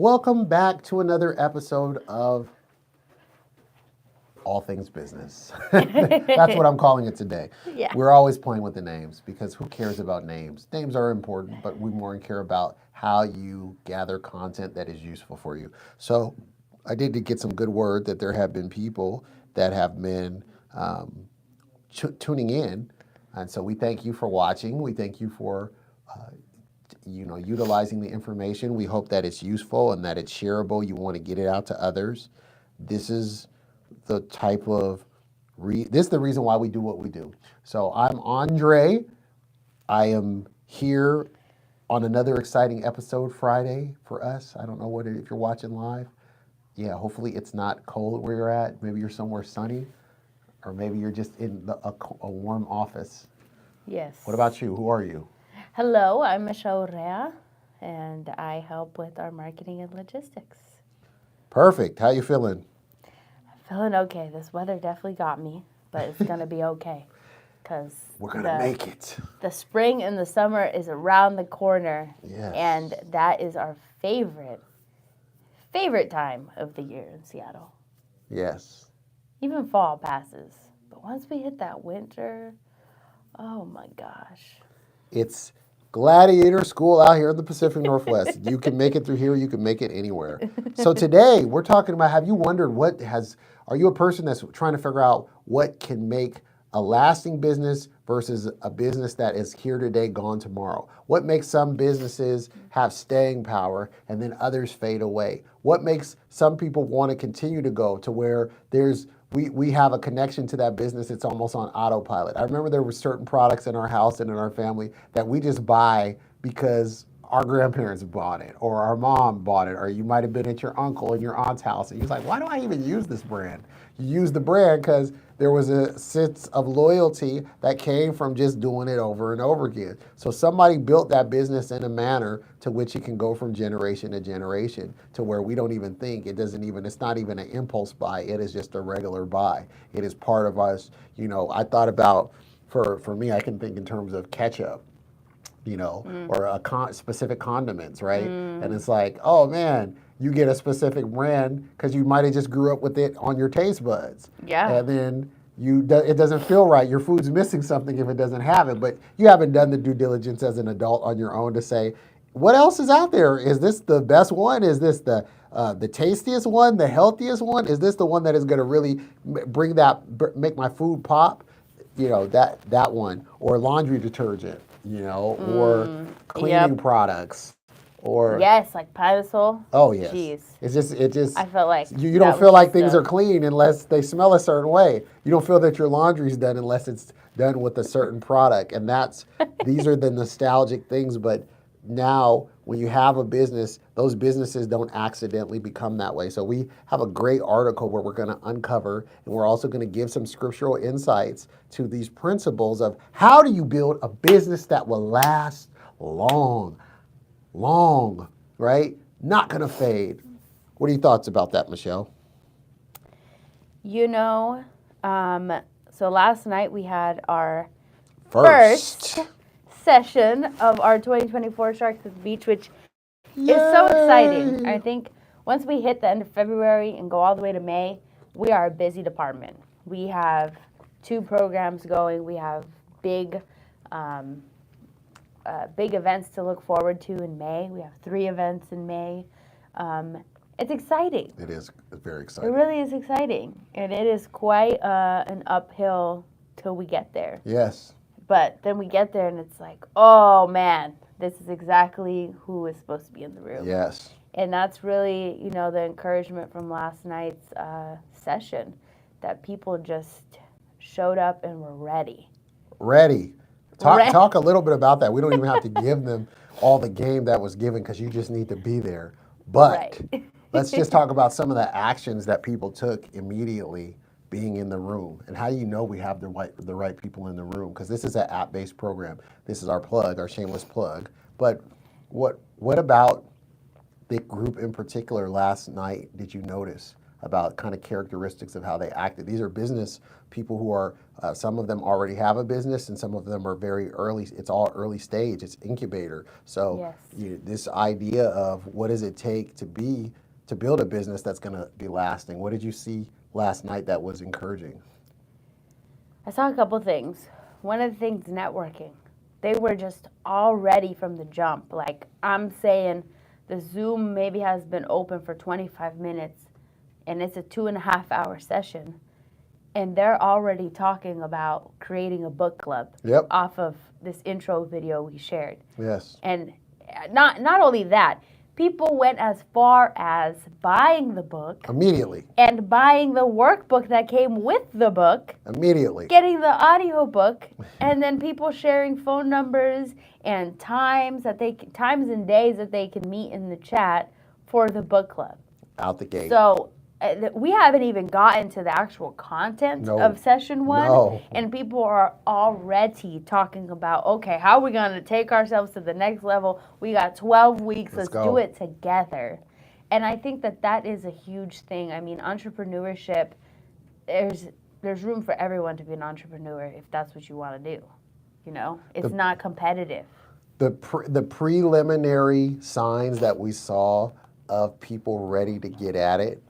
Welcome back to another episode of All Things Business. That's what I'm calling it today. Yeah. We're always playing with the names because who cares about names? Names are important, but we more care about how you gather content that is useful for you. So I did get some good word that there have been people that have been tuning in. And so we thank you for watching. We thank you for utilizing the information. We hope that it's useful and that it's shareable. You want to get it out to others. This is the type of this is the reason why we do what we do. So I'm Andre. I am here on another exciting episode Friday for us. I don't know if you're watching live. Yeah, hopefully it's not cold where you're at. Maybe you're somewhere sunny, or maybe you're just in a warm office. Yes. What about you? Who are you? Hello, I'm Michelle Rea, and I help with our marketing and logistics. Perfect. How you feeling? I'm feeling okay. This weather definitely got me, but it's going to be okay. Because we're going to make it. The spring and the summer is around the corner. Yes. And that is our favorite time of the year in Seattle. Yes. Even fall passes. But once we hit that winter, oh my gosh. It's gladiator school out here in the Pacific Northwest. You can make it through here. You can make it anywhere. So today we're talking about, have you wondered are you a person that's trying to figure out what can make a lasting business versus a business that is here today, gone tomorrow? What makes some businesses have staying power and then others fade away? What makes some people want to continue to go to where we have a connection to that business? It's almost on autopilot. I remember there were certain products in our house and in our family that we just buy because our grandparents bought it or our mom bought it, or you might have been at your uncle and your aunt's house and you're like, why do I even use this brand? You use the brand because there was a sense of loyalty that came from just doing it over and over again. So somebody built that business in a manner to which it can go from generation to generation to where we don't even think, it's not even an impulse buy, it is just a regular buy. It is part of us. I thought about, for me, I can think in terms of ketchup, or specific condiments, right? And it's like, oh man, you get a specific brand because you might have just grew up with it on your taste buds. Yeah. And then it doesn't feel right. Your food's missing something if it doesn't have it, but you haven't done the due diligence as an adult on your own to say, what else is out there? Is this the best one? Is this the tastiest one, the healthiest one? Is this the one that is going to really make my food pop? That one, or laundry detergent, or cleaning products, or yes, like Pine-Sol. Oh yes. Jeez. It just. I felt like you don't feel like things are clean unless they smell a certain way. You don't feel that your laundry's done unless it's done with a certain product, and these are the nostalgic things. But now, when you have a business, those businesses don't accidentally become that way. So we have a great article where we're going to uncover, and we're also going to give some scriptural insights to these principles of how do you build a business that will last long, right? Not going to fade. What are your thoughts about that, Michelle? So last night we had our first session of our 2024 Sharks at the Beach, which is so exciting. I think once we hit the end of February and go all the way to May, we are a busy department. We have 2 programs going. We have big events to look forward to in May. We have 3 events in May. It's exciting. It is very exciting. It really is exciting. And it is quite an uphill till we get there. Yes. But then we get there and it's like, oh man, this is exactly who is supposed to be in the room. Yes. And that's really, the encouragement from last night's session, that people just showed up and were ready. Ready. Talk a little bit about that. We don't even have to give them all the game that was given because you just need to be there. But let's just talk about some of the actions that people took immediately being in the room. And how do you know we have the right people in the room? Because this is an app-based program. This is our plug, our shameless plug. But what about the group in particular last night did you notice? about kind of characteristics of how they acted. These are business people who are, some of them already have a business and some of them are very early. It's all early stage, it's incubator. So Yes. this idea of what does it take to build a business that's going to be lasting. What did you see last night that was encouraging? I saw a couple things. One of the things, networking. They were just all ready from the jump. Like, I'm saying the Zoom maybe has been open for 25 minutes and it's a 2.5-hour session. And they're already talking about creating a book club off of this intro video we shared. Yes. And not only that, people went as far as buying the book immediately and buying the workbook that came with the book immediately, getting the audio book, and then people sharing phone numbers and times and days that they can meet in the chat for the book club out the gate. So we haven't even gotten to the actual content of session 1, and people are already talking about, okay, how are we going to take ourselves to the next level? We got 12 weeks, let's do it together. And I think that is a huge thing. I mean, entrepreneurship, there's room for everyone to be an entrepreneur if that's what you want to do. You know, it's not competitive. The preliminary signs that we saw of people ready to get at it,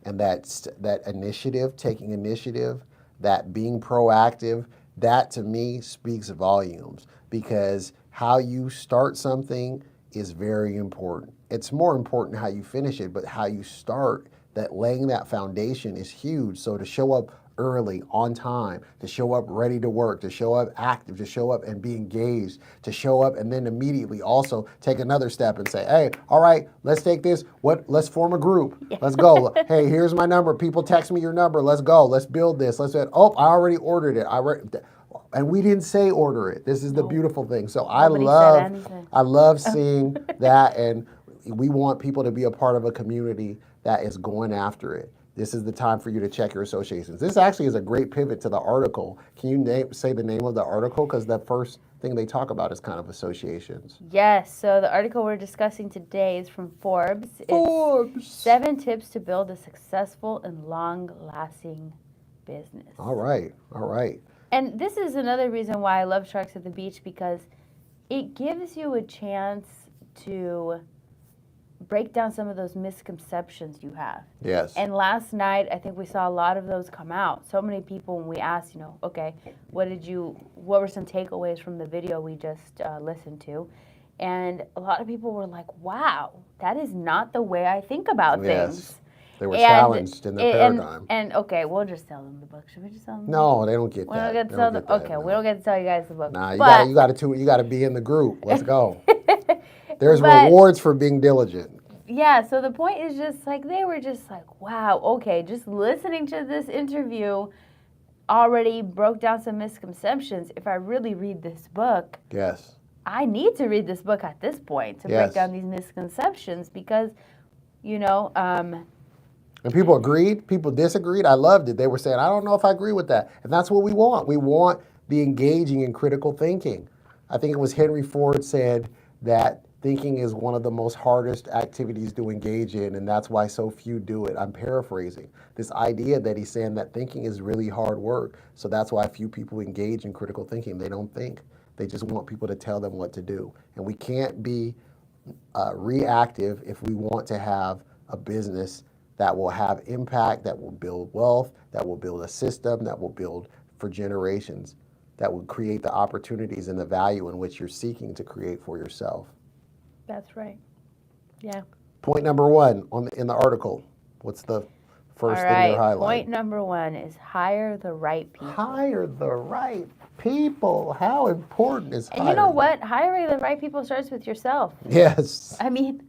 and that initiative, taking initiative, that being proactive, that to me speaks volumes, because how you start something is very important. It's more important how you finish it, but how you start, that laying that foundation is huge. So to show up early, on time, to show up ready to work, to show up active, to show up and be engaged, to show up and then immediately also take another step and say, hey, all right, let's take this, let's form a group, let's go. Hey, here's my number, people text me your number, let's go, let's build this, I already ordered it, and we didn't say order it. This is the beautiful thing. So I love seeing that, and we want people to be a part of a community that is going after it. This is the time for you to check your associations. This actually is a great pivot to the article. Can you say the name of the article? Because the first thing they talk about is kind of associations. Yes, so the article we're discussing today is from Forbes. It's 7 tips to build a successful and long-lasting business. All right. And this is another reason why I love Sharks at the Beach, because it gives you a chance to break down some of those misconceptions you have. Yes. And last night, I think we saw a lot of those come out. So many people, when we asked, okay, what were some takeaways from the video we just listened to? And a lot of people were like, wow, that is not the way I think about things. They were challenged in their paradigm. And okay, we'll just tell them the book. Should we just tell them? No, they don't get that. We don't get to tell you guys the book. Nah, you got to be in the group. Let's go. There's rewards for being diligent. Yeah, so the point is just like, they were just like, wow, okay, just listening to this interview already broke down some misconceptions. If I really read this book, yes, I need to read this book at this point to break down these misconceptions, because, and people agreed, people disagreed. I loved it. They were saying, I don't know if I agree with that. And that's what we want. We want the engaging in critical thinking. I think it was Henry Ford said that thinking is one of the most hardest activities to engage in, and that's why so few do it. I'm paraphrasing this idea that he's saying that thinking is really hard work. So that's why few people engage in critical thinking. They don't think. They just want people to tell them what to do. And we can't be reactive if we want to have a business that will have impact, that will build wealth, that will build a system, that will build for generations, that will create the opportunities and the value in which you're seeking to create for yourself. That's right. Yeah. Point number 1 in the article. What's the first thing they're highlighting? Point number 1 is hire the right people. Hire the right people. How important is hiring? And you know what? Hiring the right people starts with yourself. Yes. I mean,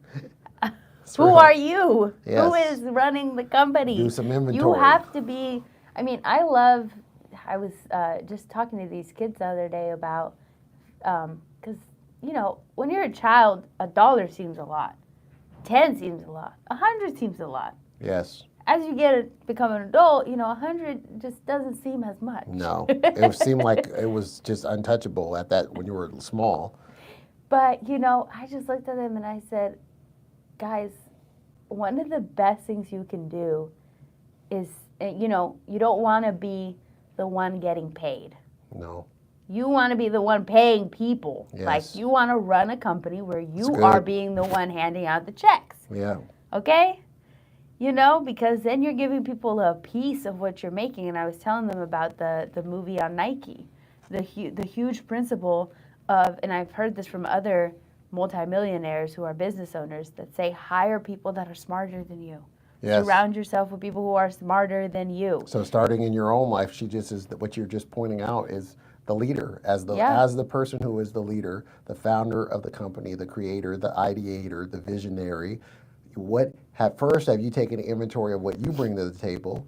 who are you? Yes. Who is running the company? Do some inventory. You have to be, I was just talking to these kids the other day about, because, when you're a child, $1 seems a lot. 10 seems a lot. 100 seems a lot. Yes. As you become an adult, 100 just doesn't seem as much. No, it seemed like it was just untouchable at that when you were small. But, I just looked at them and I said, guys, one of the best things you can do is, you don't want to be the one getting paid. No. You want to be the one paying people. Yes. Like, you want to run a company where you are being the one handing out the checks. Yeah. Okay? Because then you're giving people a piece of what you're making. And I was telling them about the movie on Nike, the huge principle of, and I've heard this from other multimillionaires who are business owners that say, hire people that are smarter than you. Yes. Surround yourself with people who are smarter than you. So starting in your own life, what you're just pointing out is the leader, as the person who is the leader, the founder of the company, the creator, the ideator, the visionary. First have you taken inventory of what you bring to the table?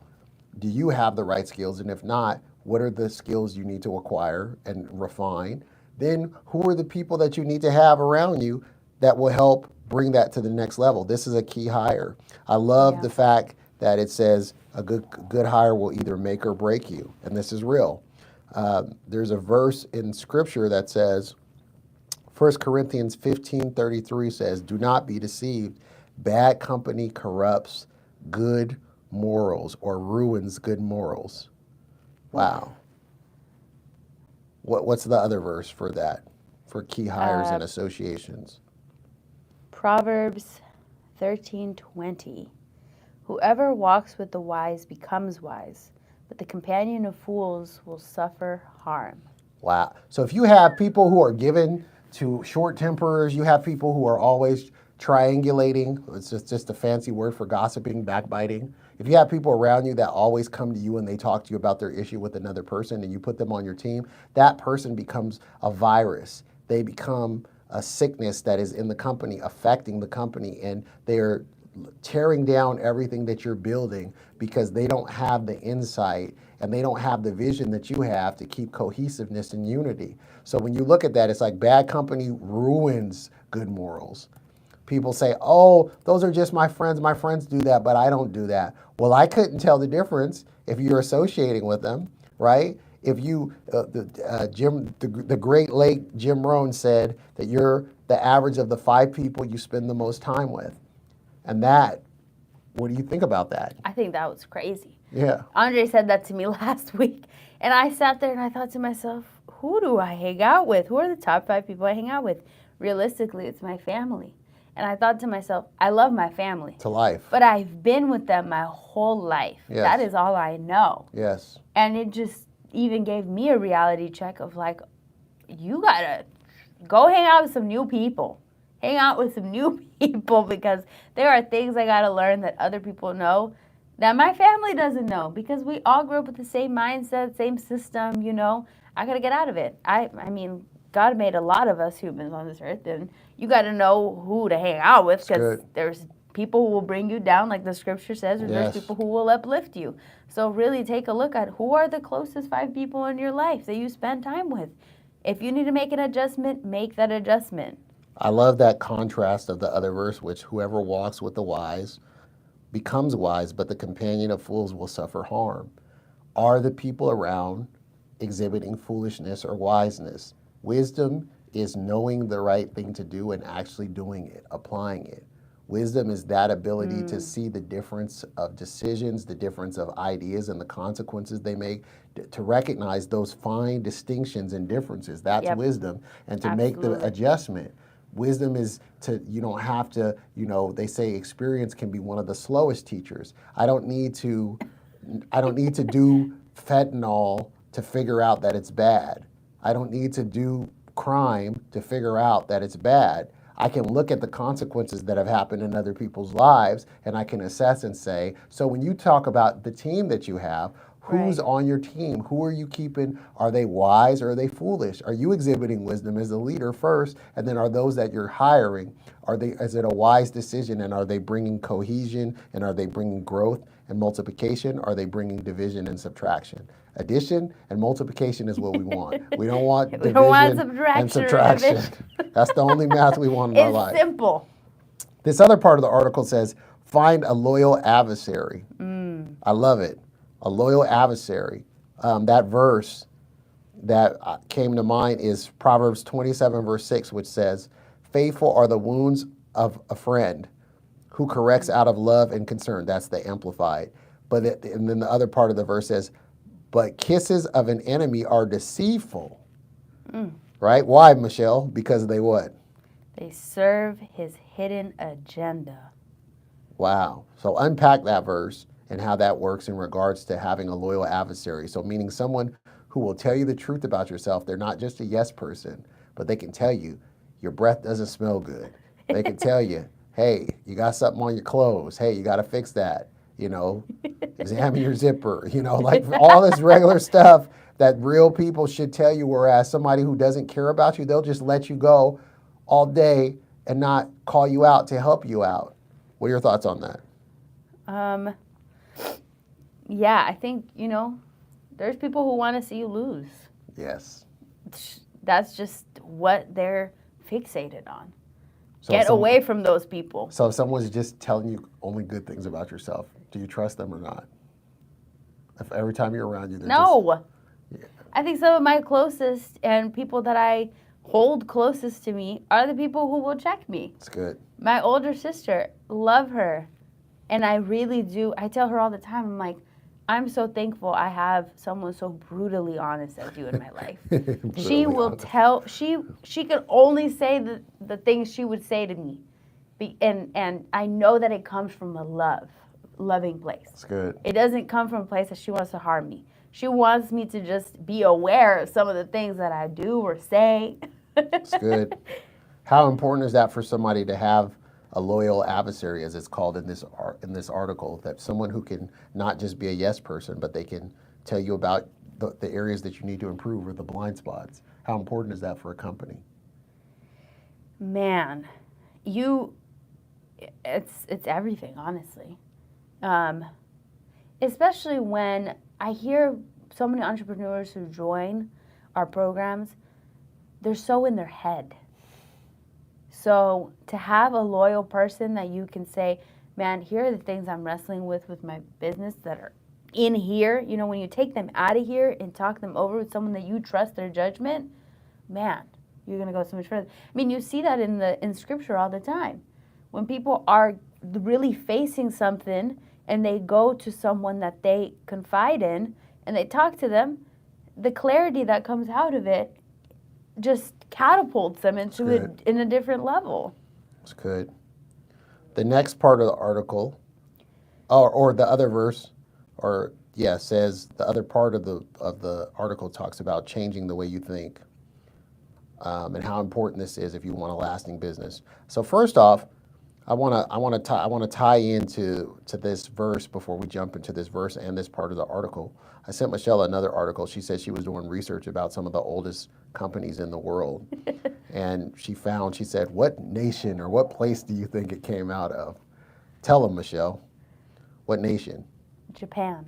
Do you have the right skills? And if not, what are the skills you need to acquire and refine? Then who are the people that you need to have around you that will help bring that to the next level? This is a key hire. I love the fact that it says a good hire will either make or break you, and this is real. There's a verse in Scripture that says, 1 Corinthians 15:33 says, "Do not be deceived. Bad company corrupts good morals," or ruins good morals. Wow. What's the other verse for that, for key hires and associations? Proverbs 13:20. Whoever walks with the wise becomes wise, but the companion of fools will suffer harm. Wow. So if you have people who are given to short tempers, you have people who are always triangulating, it's just a fancy word for gossiping, backbiting. If you have people around you that always come to you and they talk to you about their issue with another person and you put them on your team, that person becomes a virus. They become a sickness that is in the company, affecting the company, and they're tearing down everything that you're building because they don't have the insight and they don't have the vision that you have to keep cohesiveness and unity. So when you look at that, it's like bad company ruins good morals. People say, oh, those are just my friends. My friends do that, but I don't do that. Well, I couldn't tell the difference if you're associating with them, right? If you, the great late Jim Rohn said that you're the average of the 5 people you spend the most time with. And what do you think about that? I think that was crazy. Yeah. Andre said that to me last week. And I sat there and I thought to myself, who do I hang out with? Who are the top 5 people I hang out with? Realistically, it's my family. And I thought to myself, I love my family. To life. But I've been with them my whole life. Yes. That is all I know. Yes. And it just even gave me a reality check of like, you gotta go hang out with some new people. Hang out with some new people because there are things I gotta learn that other people know that my family doesn't know because we all grew up with the same mindset, same system, I gotta get out of it. I mean, God made a lot of us humans on this earth, and you got to know who to hang out with because there's people who will bring you down, like the scripture says, or there's people who will uplift you. So really take a look at who are the closest 5 people in your life that you spend time with. If you need to make an adjustment, make that adjustment. I love that contrast of the other verse, which whoever walks with the wise becomes wise, but the companion of fools will suffer harm. Are the people around exhibiting foolishness or wiseness? Wisdom is knowing the right thing to do and actually doing it, applying it. Wisdom is that ability to see the difference of decisions, the difference of ideas and the consequences they make, to recognize those fine distinctions and differences. That's wisdom. And to make the adjustment. Wisdom is you don't have to, they say experience can be one of the slowest teachers. I don't need to do fentanyl to figure out that it's bad. I don't need to do crime to figure out that it's bad. I can look at the consequences that have happened in other people's lives and I can assess and say, so when you talk about the team that you have, who's on your team? Who are you keeping? Are they wise or are they foolish? Are you exhibiting wisdom as a leader first? And then are those that you're hiring, is it a wise decision and are they bringing cohesion and are they bringing growth and multiplication? Are they bringing division and subtraction? Addition and multiplication is what we want. We don't want division and subtraction. That's the only math we want in our life. It's simple. This other part of the article says, find a loyal adversary. I love it. A loyal adversary. That verse that came to mind is Proverbs 27 verse 6, which says, faithful are the wounds of a friend who corrects out of love and concern. That's the Amplified. And then the other part of the verse says, but kisses of an enemy are deceitful. Right? Why, Michelle? Because they what? They serve his hidden agenda. Wow. So unpack that verse and how that works in regards to having a loyal adversary. So meaning someone who will tell you the truth about yourself. They're not just a yes person, but they can tell you your breath doesn't smell good. They can tell you, hey, you got something on your clothes. Hey, you got to fix that. Examine your zipper. Like all this regular stuff that real people should tell you, whereas somebody who doesn't care about you, they'll just let you go all day and not call you out to help you out. What are your thoughts on that? Yeah, I think, there's people who want to see you lose. Yes. That's just what they're fixated on. So Get away from those people. So if someone's just telling you only good things about yourself, do you trust them or not? If every time you're around you, No. I think some of my closest and people that I hold closest to me are the people who will check me. That's good. My older sister, love her. And I really do. I tell her all the time, I'm like, I'm so thankful I have someone so brutally honest as you in my life. She will tell, she can only say the things she would say to me. And I know that it comes from a loving place. That's good. It doesn't come from a place that she wants to harm me. She wants me to just be aware of some of the things that I do or say. That's good. How important is that for somebody to have a loyal adversary, as it's called in this article, that someone who can not just be a yes person, but they can tell you about the areas that you need to improve or the blind spots? How important is that for a company? Man, it's everything, honestly. Especially when I hear so many entrepreneurs who join our programs, they're so in their head. So to have a loyal person that you can say, man, here are the things I'm wrestling with my business that are in here. When you take them out of here and talk them over with someone that you trust their judgment, man, you're going to go so much further. I mean, you see that in Scripture all the time. When people are really facing something and they go to someone that they confide in and they talk to them, the clarity that comes out of it just catapults them into in a different level. That's good. The next part of the article, or the other verse, says the other part of the article talks about changing the way you think, and how important this is if you want a lasting business. So first off, I want to tie into this verse before we jump into this verse and this part of the article. I sent Michelle another article. She said she was doing research about some of the oldest companies in the world, and she said, what nation or what place do you think it came out of? Tell them, Michelle. What nation? Japan.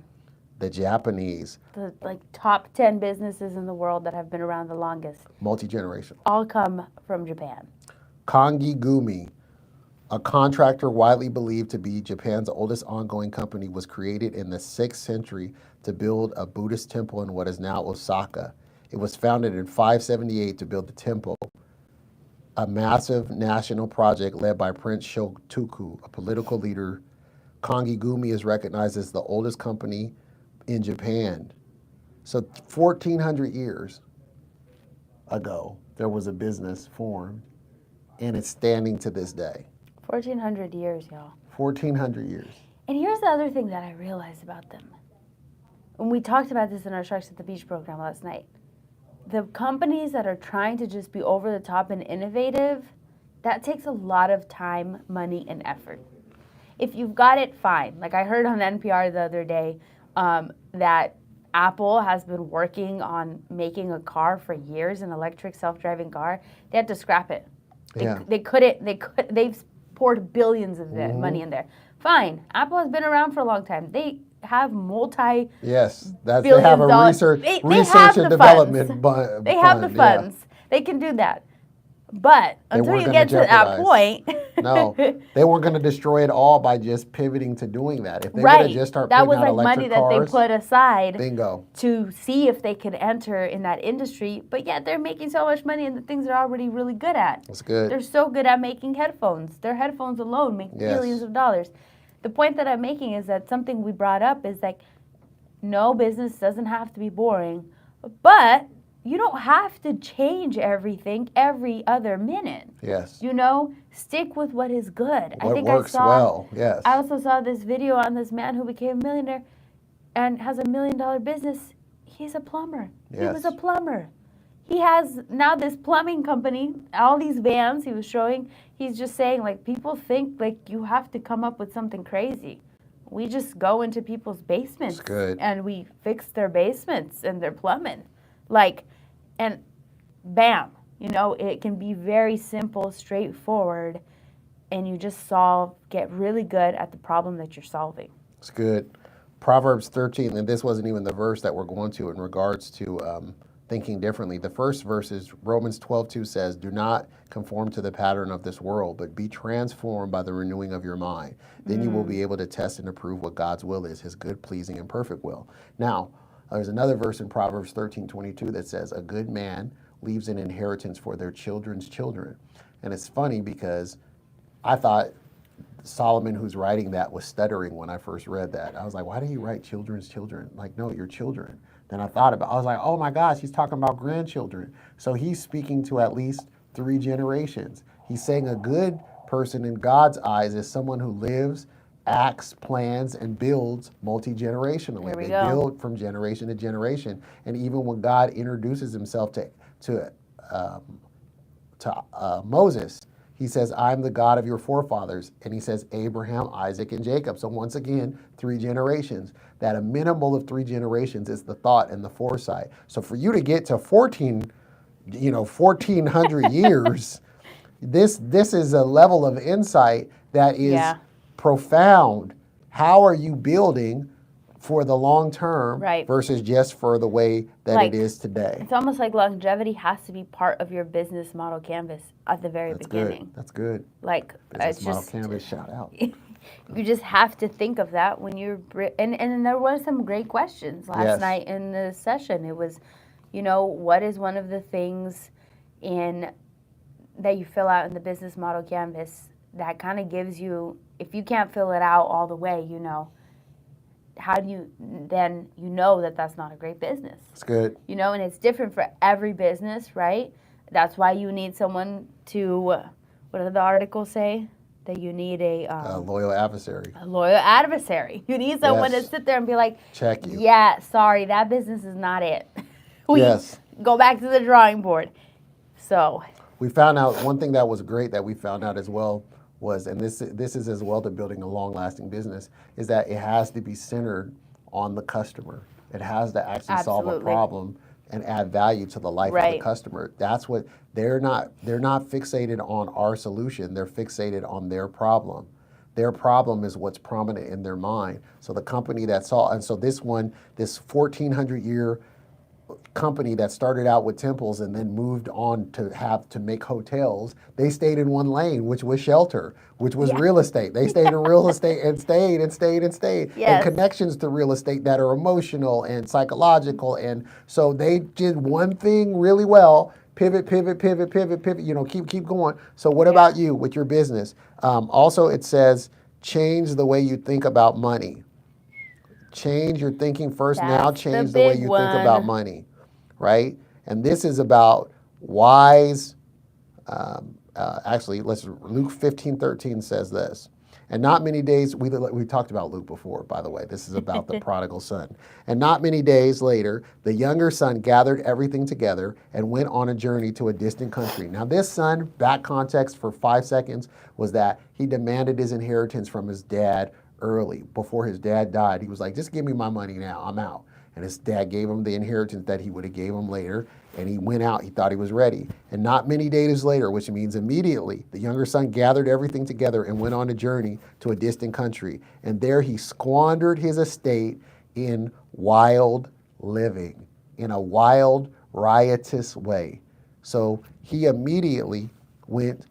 The Japanese. The top 10 businesses in the world that have been around the longest. Multi-generational. All come from Japan. Kangi Gumi, a contractor widely believed to be Japan's oldest ongoing company, was created in the 6th century to build a Buddhist temple in what is now Osaka. It was founded in 578 to build the temple, a massive national project led by Prince Shotoku, a political leader. Kangi Gumi is recognized as the oldest company in Japan. So 1,400 years ago, there was a business formed, and it's standing to this day. 1,400 years, y'all. 1,400 years. And here's the other thing that I realized about them. And we talked about this in our Sharks at the Beach program last night. The companies that are trying to just be over the top and innovative, that takes a lot of time, money, and effort. If you've got it, fine. Like I heard on NPR the other day that Apple has been working on making a car for years, an electric self-driving car. They had to scrap it. They've poured billions of money in there. Fine. Apple has been around for a long time. They have they have a research and development fund. They have the funds. They can do that. But until you get to that point, no, they weren't going to destroy it all by just pivoting to doing that. If they were to just start putting out electric cars, that was money that they put aside bingo, to see if they could enter in that industry. But yet they're making so much money in the things they're already really good at. That's good. They're so good at making headphones. Their headphones alone make billions of dollars. the point that I'm making is that something we brought up is like, no, business doesn't have to be boring, but you don't have to change everything every other minute. Yes. You know, stick with what is good. What works well, yes. I also saw this video on this man who became a millionaire and has $1 million business. He's a plumber. Yes. He was a plumber. He has now this plumbing company, all these vans he was showing. He's just saying, like, people think, like, you have to come up with something crazy. We just go into people's basements. That's good. And we fix their basements and their plumbing. Like, and bam, you know, it can be very simple, straightforward, and you just get really good at the problem that you're solving. It's good. Proverbs 13, and this wasn't even the verse that we're going to in regards to thinking differently. The first verse is Romans 12:2 says, do not conform to the pattern of this world, but be transformed by the renewing of your mind. Then you will be able to test and approve what God's will is, his good, pleasing, and perfect will. Now, there's another verse in Proverbs 13:22 that says, a good man leaves an inheritance for their children's children. And it's funny because I thought Solomon, who's writing that, was stuttering when I first read that. I was like, why do you write children's children? Like, no, your children. Then I was like, oh my gosh, he's talking about grandchildren. So he's speaking to at least 3 generations. He's saying a good person in God's eyes is someone who lives, acts, plans, and builds multi-generationally. They build from generation to generation. And even when God introduces himself to Moses, he says, I'm the God of your forefathers. And he says, Abraham, Isaac, and Jacob. So once again, 3 generations. That a minimal of 3 generations is the thought and the foresight. So for you to get to 1,400 years, this is a level of insight that is profound. How are you building for the long term versus just for the way that it is today? It's almost like longevity has to be part of your business model canvas at the very beginning. That's good. Like, business model canvas, shout out. You just have to think of that when you're, and there were some great questions last night in the session. It was, you know, what is one of the things that you fill out in the business model canvas that kind of gives you, if you can't fill it out all the way, you know, how do you, then you know that that's not a great business. It's good. You know, and it's different for every business, right? That's why you need someone to, what did the article say? That you need a loyal adversary. A loyal adversary. You need someone to sit there and be like, check you. Yeah, sorry, that business is not it. Go back to the drawing board. So we found out one thing that was great that we found out as well was, and this is as well to building a long-lasting business, is that it has to be centered on the customer. It has to actually solve a problem and add value to the life of the customer. That's what they're not fixated on our solution. They're fixated on their problem. Their problem is what's prominent in their mind. So the company that saw, and so this 1,400-year company that started out with temples and then moved on to make hotels, they stayed in one lane, which was shelter, which was real estate. They stayed in real estate and stayed and stayed and stayed. And connections to real estate that are emotional and psychological. And so they did one thing really well, pivot, you know, keep going. So what about you with your business? Also, it says, change the way you think about money. Change your thinking first. Now change the way you think about money, right? And this is about wise. Actually, Luke 15:13 says this. And not many days, we talked about Luke before, by the way. This is about the prodigal son. And not many days later, the younger son gathered everything together and went on a journey to a distant country. Now this son, back context for 5 seconds, was that he demanded his inheritance from his dad early. Before his dad died, he was like, just give me my money now, I'm out. And his dad gave him the inheritance that he would have gave him later, and he went out. He thought he was ready. And not many days later, which means immediately, the younger son gathered everything together and went on a journey to a distant country. And there he squandered his estate in wild living, in a wild, riotous way. So he immediately went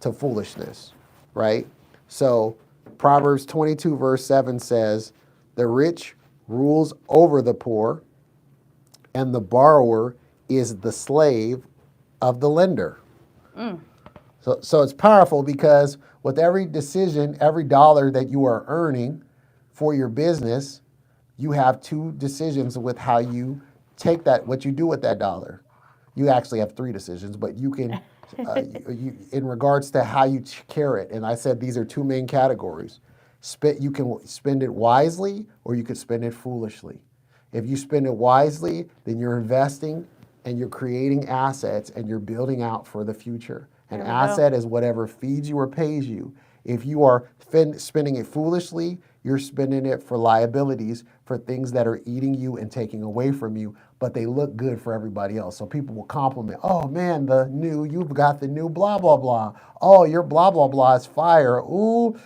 to foolishness, right? So Proverbs 22 verse 7 says, the rich rules over the poor, and the borrower is the slave of the lender. So it's powerful because with every decision, every dollar that you are earning for your business, you have two decisions with how you take that, what you do with that dollar. You actually have three decisions, but you can, in regards to how you care it. And I said these are two main categories. You can spend it wisely, or you could spend it foolishly. If you spend it wisely, then you're investing and you're creating assets and you're building out for the future. An asset is whatever feeds you or pays you. If you are spending it foolishly, you're spending it for liabilities, for things that are eating you and taking away from you, but they look good for everybody else. So people will compliment, oh man, you've got the new blah, blah, blah. Oh, your blah, blah, blah is fire. Ooh,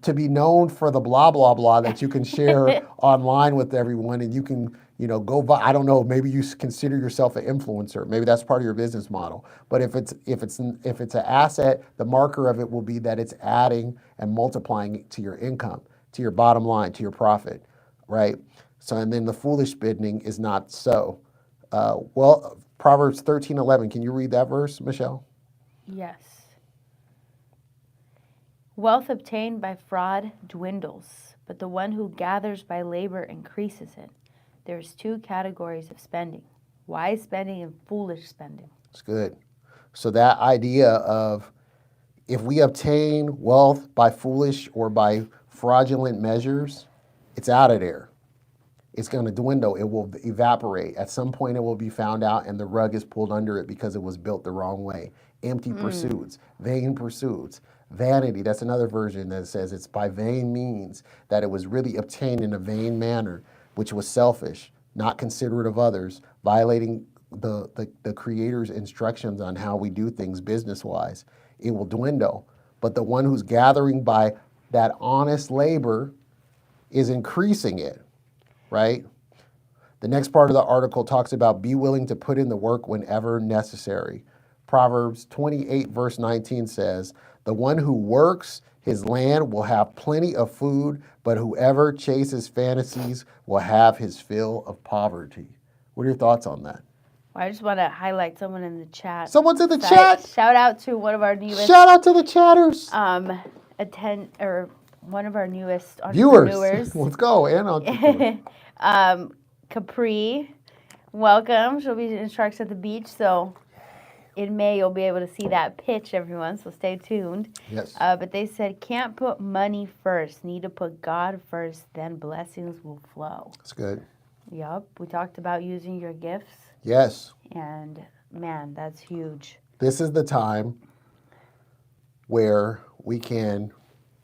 to be known for the blah, blah, blah that you can share online with everyone, and you can, I don't know, maybe you consider yourself an influencer. Maybe that's part of your business model. But if it's an asset, the marker of it will be that it's adding and multiplying to your income, to your bottom line, to your profit, right? So, and then the foolish spending is not so. Proverbs 13:11. Can you read that verse, Michelle? Yes. Wealth obtained by fraud dwindles, but the one who gathers by labor increases it. There's two categories of spending: wise spending and foolish spending. It's good. So that idea of if we obtain wealth by foolish or by fraudulent measures, it's out of there. It's going to dwindle. It will evaporate. At some point, it will be found out and the rug is pulled under it because it was built the wrong way. Empty pursuits, vain pursuits, vanity. That's another version that says it's by vain means, that it was really obtained in a vain manner, which was selfish, not considerate of others, violating the Creator's instructions on how we do things business-wise. It will dwindle. But the one who's gathering by that honest labor is increasing it, right? The next part of the article talks about be willing to put in the work whenever necessary. Proverbs 28 verse 19 says, the one who works his land will have plenty of food, but whoever chases fantasies will have his fill of poverty. What are your thoughts on that? Well, I just want to highlight someone in the chat. Someone's in the chat. Shout out to one of our newest. Shout out to the chatters. One of our newest entrepreneurs. Let's go, Anna. Capri, welcome. She'll be in Sharks at the Beach, so in May you'll be able to see that pitch, everyone. So stay tuned. Yes. But they said can't put money first. Need to put God first. Then blessings will flow. That's good. Yup. We talked about using your gifts. Yes. And man, that's huge. This is the time where we can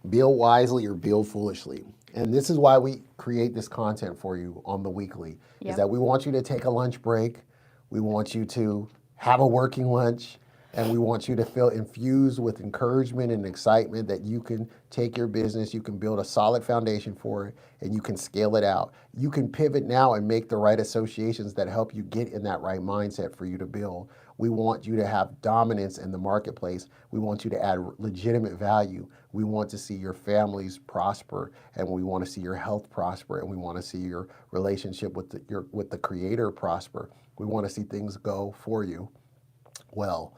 build wisely or build foolishly. And this is why we create this content for you on the weekly, is that we want you to take a lunch break. We want you to have a working lunch, and we want you to feel infused with encouragement and excitement that you can take your business, you can build a solid foundation for it, and you can scale it out. You can pivot now and make the right associations that help you get in that right mindset for you to build. We want you to have dominance in the marketplace. We want you to add legitimate value. We want to see your families prosper, and we want to see your health prosper, and we want to see your relationship with the Creator prosper. We want to see things go for you well.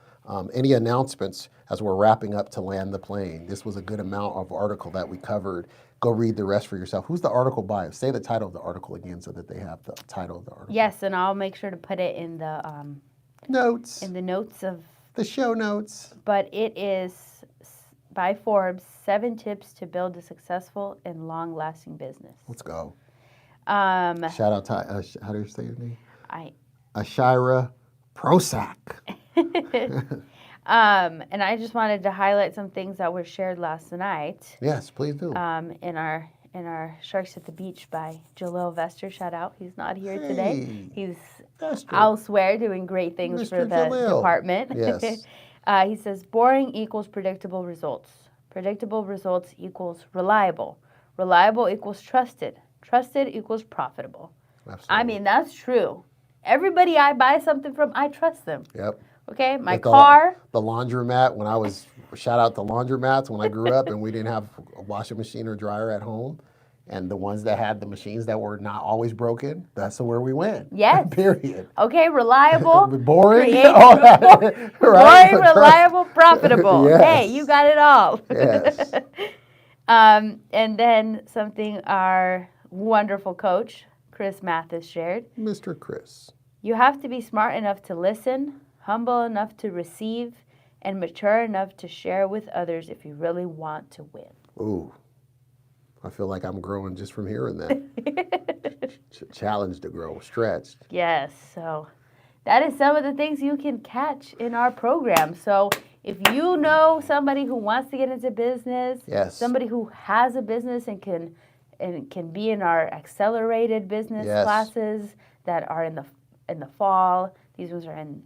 Any announcements as we're wrapping up to land the plane? This was a good amount of article that we covered. Go read the rest for yourself. Who's the article by? Say the title of the article again so that they have the title of the article. Yes, and I'll make sure to put it in the notes. In the notes of the show notes. But it is by Forbes, 7 tips to build a successful and long-lasting business. Let's go. Shout out to how do you say your name? Ashira Prosac. And I just wanted to highlight some things that were shared last night. Yes, please do. In our Sharks at the Beach by Jalil Vester. Shout out. He's not here today. He's elsewhere doing great things for the department. Yes. He says boring equals predictable results. Predictable results equals reliable. Reliable equals trusted. Trusted equals profitable. Absolutely. I mean, that's true. Everybody I buy something from, I trust them. Yep. Okay, my car. The laundromat, shout out to laundromats when I grew up and we didn't have a washing machine or dryer at home. And the ones that had the machines that were not always broken, that's where we went. Yes. Period. Okay, reliable. Boring. Creative. Right. Boring, reliable, profitable. Yes. Hey, you got it all. Yes. And then something our wonderful coach, Chris Mathis, shared. Mr. Chris. You have to be smart enough to listen, humble enough to receive, and mature enough to share with others if you really want to win. Ooh. I feel like I'm growing just from hearing that. Challenged to grow, stretched. Yes, so that is some of the things you can catch in our program. So if you know somebody who wants to get into business, Yes. somebody who has a business and can be in our accelerated business Yes. classes that are in the fall. These ones are in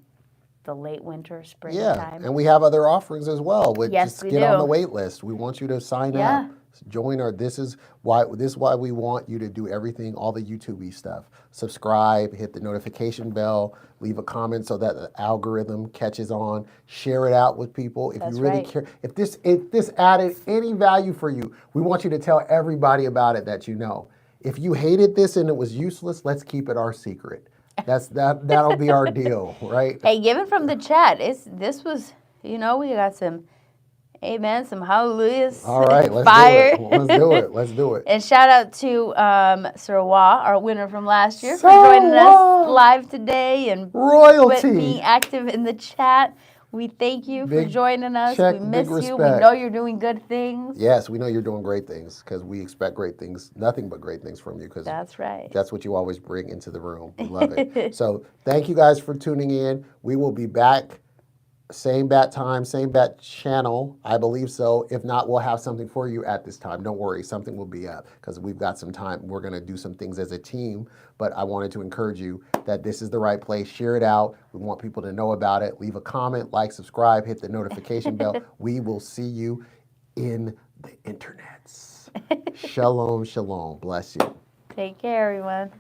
the late winter, springtime. Yeah, and we have other offerings as well. Yes, just we get do. on the wait list. We want you to sign Yeah. up. Join our. This is why we want you to do everything, all the YouTube-y stuff. Subscribe, hit the notification bell, leave a comment so that the algorithm catches on. Share it out with people if That's you really right. care. If this added any value for you, we want you to tell everybody about it that you know. If you hated this and it was useless, let's keep it our secret. That'll be our deal, right? Hey, given from the chat, this was, we got some amen, some hallelujahs. All right, let's fire. do it. Let's do it. Let's do it. And shout out to Sirwa, our winner from last year, for joining us live today and royalty being active in the chat. We thank you for joining us. We miss you. We know you're doing good things. Yes, we know you're doing great things because we expect great things, nothing but great things from you. Because that's right. That's what you always bring into the room. We love it. So thank you guys for tuning in. We will be back. Same bat time, same bat channel, I believe so. If not, we'll have something for you at this time. Don't worry, something will be up because we've got some time. We're going to do some things as a team, but I wanted to encourage you that this is the right place. Share it out. We want people to know about it. Leave a comment, like, subscribe, hit the notification bell. We will see you in the internets. Shalom, shalom. Bless you. Take care, everyone.